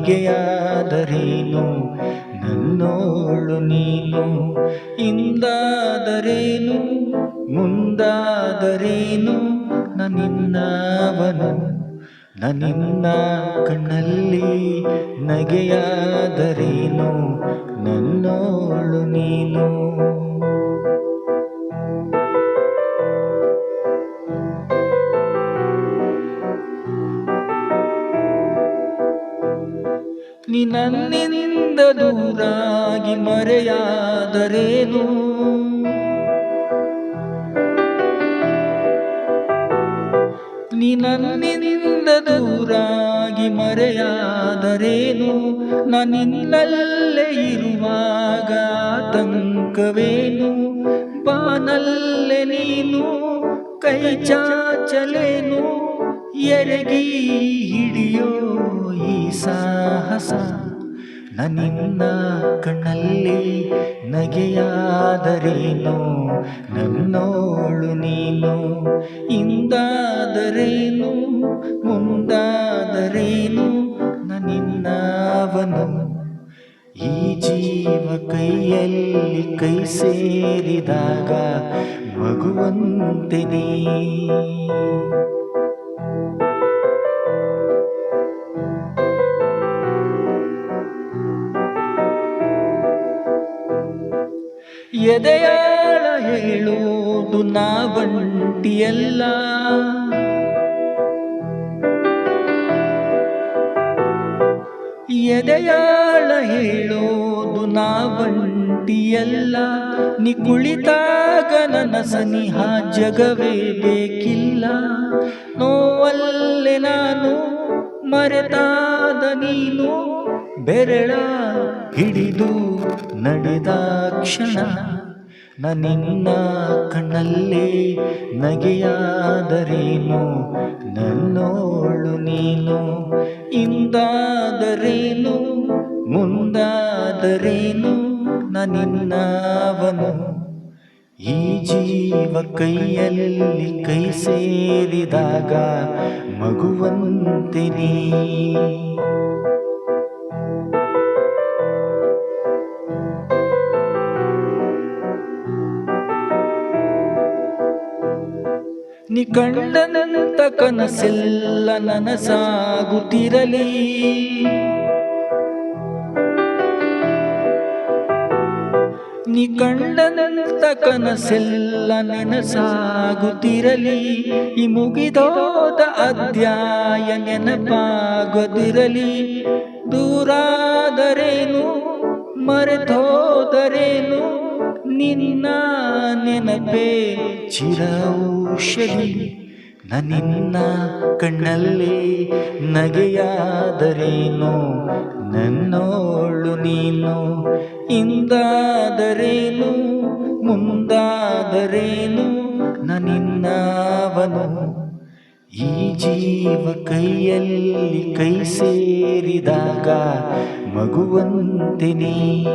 ನಗೆಯಾದರೇನು ನನ್ನೋಳು ನೀನು. ಇಂದಾದರೇನು ಮುಂದಾದರೇನು ನನಿನ್ನವನು. ನನಿನ್ನ ಕಣ್ಣಲ್ಲಿ ನಗೆಯಾದರೇನು ನನ್ನೋಳು ನೀನು. ನೀ ನನ್ನಿಂದ ದೂರಾಗಿ ಮರೆಯಾದರೇನು. ನೀ ನನ್ನಿಂದ ದೂರಾಗಿ ಮರೆಯಾದರೇನು. ನಾನಿನ್ನಲ್ಲೇ ಇರುವಾಗ ಆತಂಕವೇನು. ಬಾನಲ್ಲೇ ನೀನು ಕೈ ಚಾಚಲೇನು. ಎರಗಿ ಹಿಡಿಯೋ ಈ ಸಾಹಸ. ನನಿನ್ನ ಕಣ್ಣಲ್ಲಿ ನಗೆಯಾದರೇನು ನನ್ನೋಳು ನೀನು. ಇಂದಾದರೇನು ಮುಂದಾದರೇನು ನನಿನ್ನವನು. ಈ ಜೀವ ಕೈಯಲ್ಲಿ ಕೈ ಸೇರಿದಾಗ ಮಗುವಂತೆ ನೀ. ಎದೆಯಾಳ ಹೇಳೋದು ನಾವಂಟಿಯಲ್ಲ. ಎದೆಯಾಳ ಹೇಳೋದು ನಾವಂಟಿಯಲ್ಲ. ನೀ ಕುಳಿತಾಗ ನನ್ನ ಸನಿಹ ಜಗವೇ ಬೇಕಿಲ್ಲ. ನೋವಲ್ಲೇ ನಾನು ಮರೆತಾದ ನೀನು. ಬೆರಳ ಹಿಡಿದು ನಡೆದ ಕ್ಷಣ. ನನಿನ್ನ ಕಣ್ಣಲ್ಲಿ ನಗೆಯಾದರೇನು ನನ್ನೋಳು ನೀನು. ಇಂದಾದರೇನು ಮುಂದಾದರೇನು ನನಿನ್ನವನು. ಈ ಜೀವ ಕೈಯಲ್ಲಿ ಕೈ ಸೇರಿದಾಗ ಮಗುವಂತೆ ನೀ. ನೀ ಕಂಡನಂತ ಕನಸೆಲ್ಲ ನನಸಾಗುತ್ತಿರಲಿ. ನೀ ಕಂಡನಂತ ಕನಸೆಲ್ಲ ನನಸಾಗುತ್ತಿರಲಿ. ಈ ಮುಗಿದೋದ ಅಧ್ಯಾಯ ನೆನಪಾಗದಿರಲಿ. ದೂರಾದರೇನು ಮರೆತೋದರೇನು ನಿನ್ನ ನೆನಪೇ ಚಿರೌಷಧಿ. ನನಿನ್ನ ಕಣ್ಣಲ್ಲಿ ನಗೆಯಾದರೇನು ನನ್ನೋಳು ನೀನು. ಇಂದಾದರೇನು ಮುಂದಾದರೇನು ನನಿನ್ನವನು. ಈ ಜೀವ ಕೈಯಲ್ಲಿ ಕೈ ಸೇರಿದಾಗ ಮಗುವಂತೆ ನೀ.